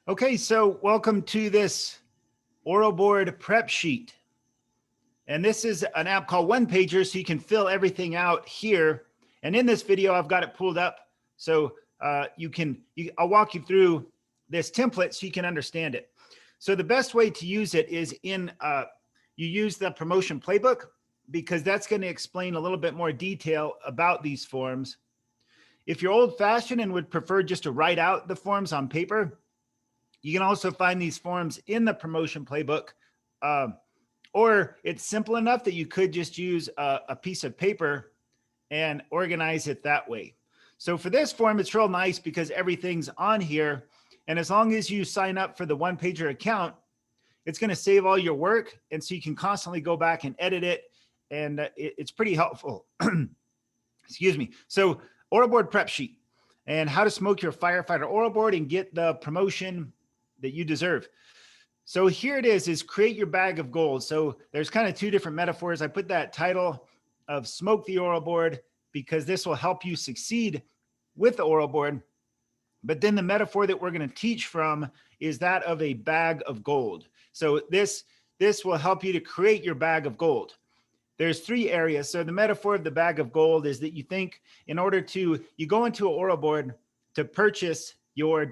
Okay, so welcome to this oral board prep sheet. And this is an app called Onepager, so you can fill everything out here. And in this video, I've got it pulled up. So I'll walk you through this template so you can understand it. So the best way to use it is you use the promotion playbook, because that's going to explain a little bit more detail about these forms. If you're old fashioned and would prefer just to write out the forms on paper, you can also find these forms in the promotion playbook, or it's simple enough that you could just use a piece of paper and organize it that way. So for this form, it's real nice because everything's on here. And as long as you sign up for the Onepager account, it's going to save all your work. And so you can constantly go back and edit it. And it's pretty helpful. Excuse me. So oral board prep sheet and how to smoke your firefighter oral board and get the promotion that you deserve. So here it is create your bag of gold. So there's kind of two different metaphors. I put that title of smoke the oral board because this will help you succeed with the oral board. But then the metaphor that we're going to teach from is that of a bag of gold. So this will help you to create your bag of gold. There's three areas. So the metaphor of the bag of gold is that you think you go into an oral board to purchase your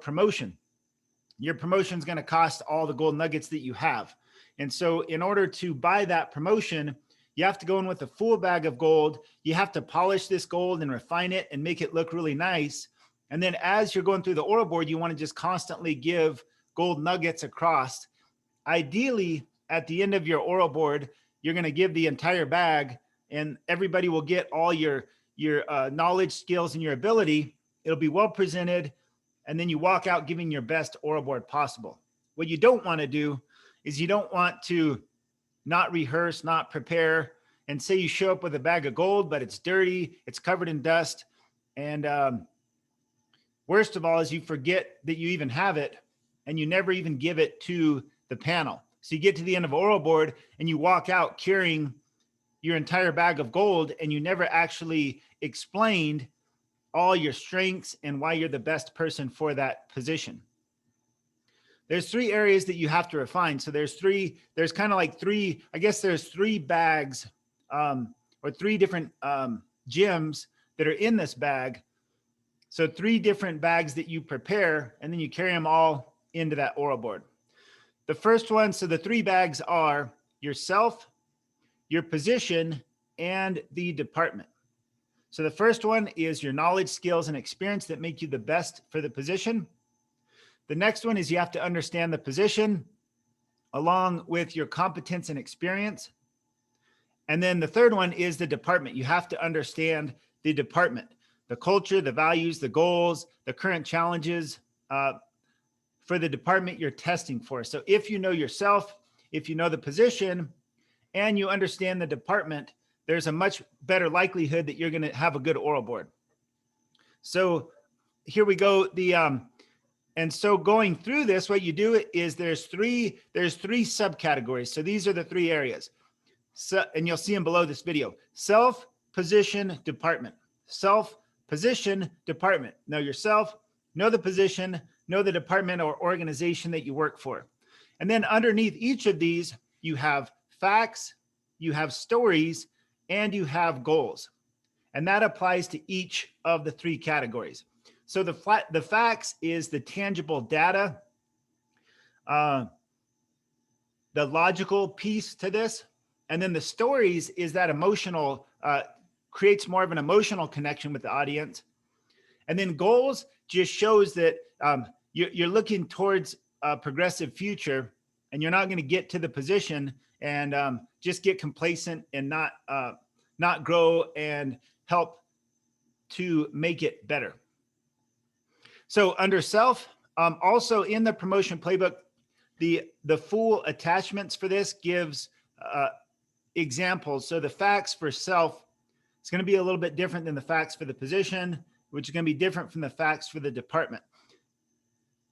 promotion. Your promotion is going to cost all the gold nuggets that you have. And so in order to buy that promotion, you have to go in with a full bag of gold. You have to polish this gold and refine it and make it look really nice. And then as you're going through the oral board, you want to just constantly give gold nuggets across. Ideally, at the end of your oral board, you're going to give the entire bag and everybody will get all your knowledge, skills, and your ability. It'll be well presented. And then you walk out giving your best oral board possible. What you don't want to do is you don't want to not rehearse, not prepare, and say you show up with a bag of gold, but it's dirty, it's covered in dust. And worst of all is you forget that you even have it and you never even give it to the panel. So you get to the end of oral board and you walk out carrying your entire bag of gold and you never actually explained all your strengths and why you're the best person for that position. There's three areas that you have to refine. So there's three bags or three different gems that are in this bag. So three different bags that you prepare and then you carry them all into that oral board. The first one, so the three bags are yourself, your position, and the department. So the first one is your knowledge, skills, and experience that make you the best for the position. The next one is you have to understand the position along with your competence and experience. And then the third one is the department. You have to understand the department, the culture, the values, the goals, the current challenges for the department you're testing for. So if you know yourself, if you know the position, and you understand the department, there's a much better likelihood that you're going to have a good oral board. So here we go. And so going through this, what you do is there's three subcategories. So these are the three areas. So, and you'll see them below this video: self, position, department. Self, position, department. Know yourself, know the position, know the department or organization that you work for. And then underneath each of these, you have facts, you have stories, and you have goals. And that applies to each of the three categories. So the facts is the tangible data, the logical piece to this. And then the stories is that emotional, creates more of an emotional connection with the audience. And then goals just shows that you're looking towards a progressive future and you're not going to get to the position and just get complacent and not grow and help to make it better. So under self, also in the promotion playbook, the full attachments for this gives examples. So the facts for self, it's going to be a little bit different than the facts for the position, which is going to be different from the facts for the department.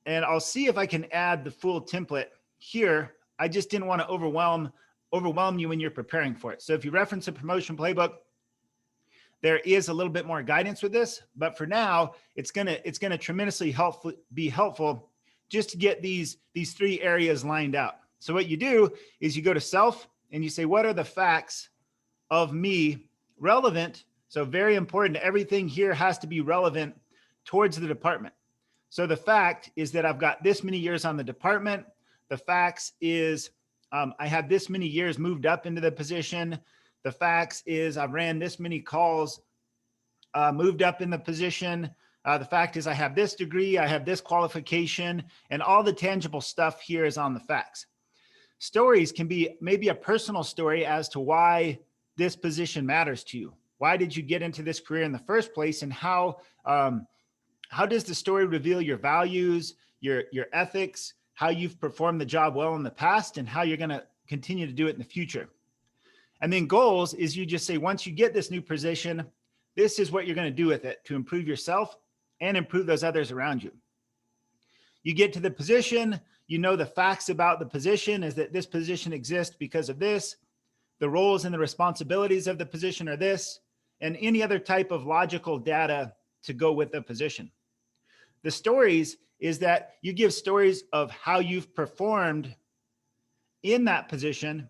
And I'll see if I can add the full template here. I just didn't want to overwhelm you when you're preparing for it. So if you reference a promotion playbook, there is a little bit more guidance with this, but for now, it's gonna tremendously be helpful just to get these three areas lined out. So what you do is you go to self and you say, what are the facts of me relevant? So very important. Everything here has to be relevant towards the department. So the fact is that I've got this many years on the department. The facts is I have this many years moved up into the position. The facts is I've ran this many calls, moved up in the position. The fact is I have this degree, I have this qualification, and all the tangible stuff here is on the facts. Stories can be maybe a personal story as to why this position matters to you. Why did you get into this career in the first place, and how does the story reveal your values, your ethics, how you've performed the job well in the past, and how you're going to continue to do it in the future. And then goals is you just say, once you get this new position, this is what you're going to do with it to improve yourself and improve those others around you. You get to the position, you know the facts about the position is that this position exists because of this. The roles and the responsibilities of the position are this, and any other type of logical data to go with the position. The stories is that you give stories of how you've performed in that position,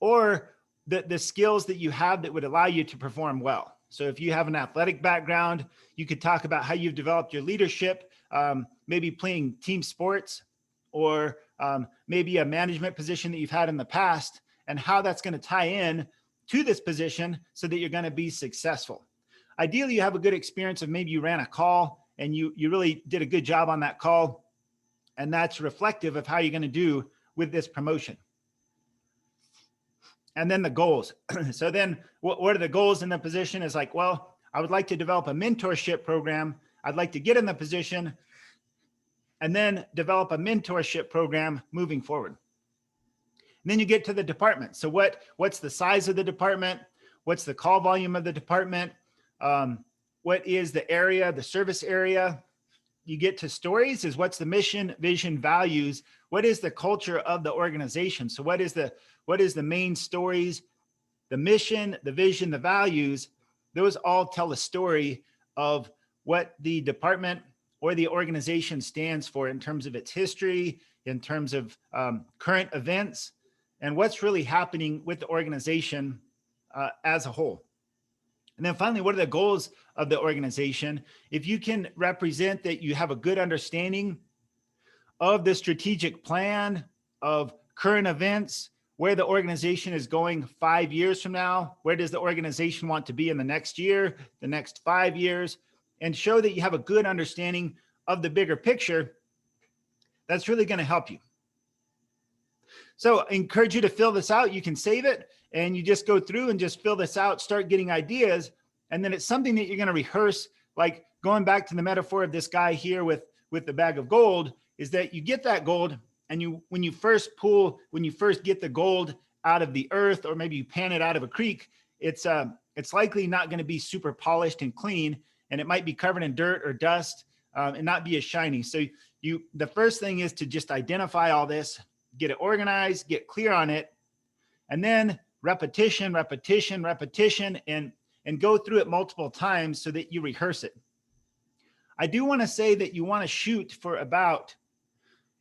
or the skills that you have that would allow you to perform well. So if you have an athletic background, you could talk about how you've developed your leadership, maybe playing team sports, or maybe a management position that you've had in the past, and how that's going to tie in to this position so that you're going to be successful. Ideally, you have a good experience of maybe you ran a call and you really did a good job on that call, and that's reflective of how you're going to do with this promotion. And then the goals. So then what are the goals in the position is like, well, I would like to develop a mentorship program. I'd like to get in the position and then develop a mentorship program moving forward. And then you get to the department. So what's the size of the department? What's the call volume of the department? What is the area, the service area? You get to stories is what's the mission, vision, values? What is the culture of the organization? So what is the main stories, the mission, the vision, the values? Those all tell a story of what the department or the organization stands for in terms of its history, in terms of current events, and what's really happening with the organization as a whole. And then finally, what are the goals of the organization? If you can represent that you have a good understanding of the strategic plan, of current events, where the organization is going 5 years from now, where does the organization want to be in the next year, the next 5 years, and show that you have a good understanding of the bigger picture, that's really going to help you. So I encourage you to fill this out. You can save it and you just go through and just fill this out, start getting ideas. And then it's something that you're going to rehearse, like going back to the metaphor of this guy here with the bag of gold, is that you get that gold and when you first get the gold out of the earth, or maybe you pan it out of a creek, it's likely not going to be super polished and clean, and it might be covered in dirt or dust and not be as shiny. So the first thing is to just identify all this, get it organized, get clear on it, and then repetition, repetition, repetition, and go through it multiple times so that you rehearse it. I do want to say that you want to shoot for about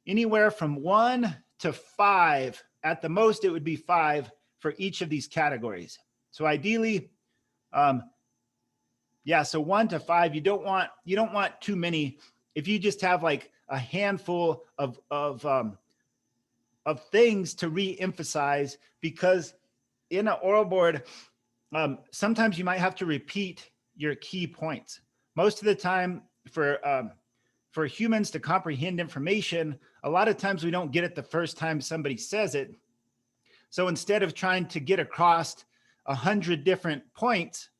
anywhere from 1 to 5. At the most, it would be 5 for each of these categories. So ideally, so 1 to 5. You don't want too many. If you just have like a handful of things to re-emphasize, because in an oral board, sometimes you might have to repeat your key points. Most of the time, for humans to comprehend information, a lot of times we don't get it the first time somebody says it. So instead of trying to get across 100 different points,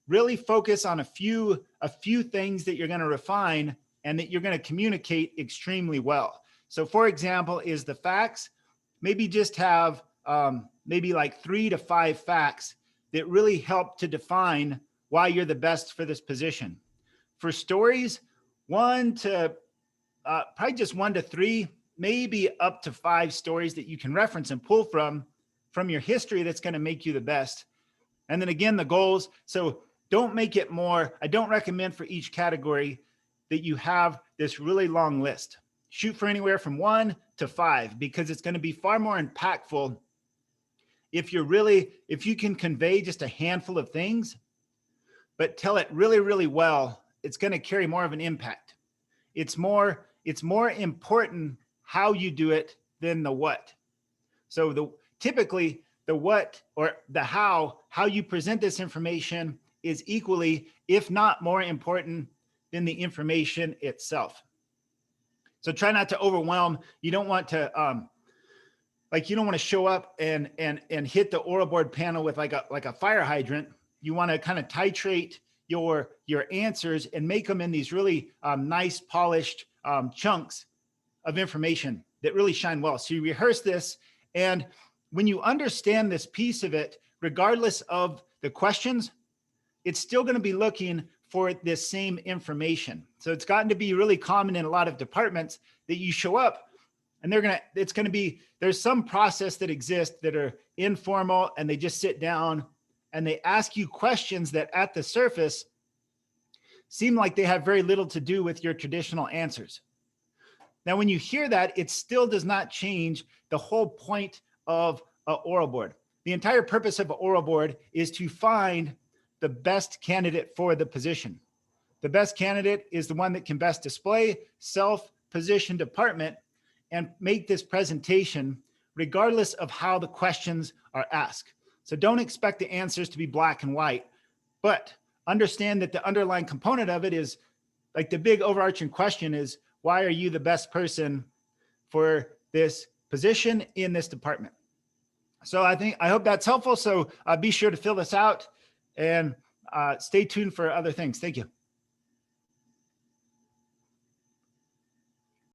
really focus on a few things that you're going to refine and that you're going to communicate extremely well. So for example, is the facts, maybe just have maybe like 3 to 5 facts that really help to define why you're the best for this position. For stories, probably just 1 to 3, maybe up to 5 stories that you can reference and pull from your history that's going to make you the best. And then again, the goals. So don't make it more. I don't recommend for each category that you have this really long list. Shoot for anywhere from 1 to 5, because it's going to be far more impactful if you can convey just a handful of things, but tell it really, really well. It's going to carry more of an impact. It's more important how you do it than the what. So typically the what or the how you present this information is equally, if not more important than the information itself. So try not to overwhelm. You don't want to you don't want to show up and hit the oral board panel with like a fire hydrant. You want to kind of titrate your answers and make them in these really nice polished chunks of information that really shine well. So you rehearse this, and when you understand this piece of it, regardless of the questions, it's still going to be looking for this same information. So it's gotten to be really common in a lot of departments that you show up and there's some process that exists that are informal, and they just sit down and they ask you questions that at the surface seem like they have very little to do with your traditional answers. Now, when you hear that, it still does not change the whole point of an oral board. The entire purpose of an oral board is to find the best candidate for the position. The best candidate is the one that can best display self-position department and make this presentation regardless of how the questions are asked. So don't expect the answers to be black and white, but understand that the underlying component of it is, like, the big overarching question is, why are you the best person for this position in this department? So I hope that's helpful. So be sure to fill this out and stay tuned for other things. Thank you.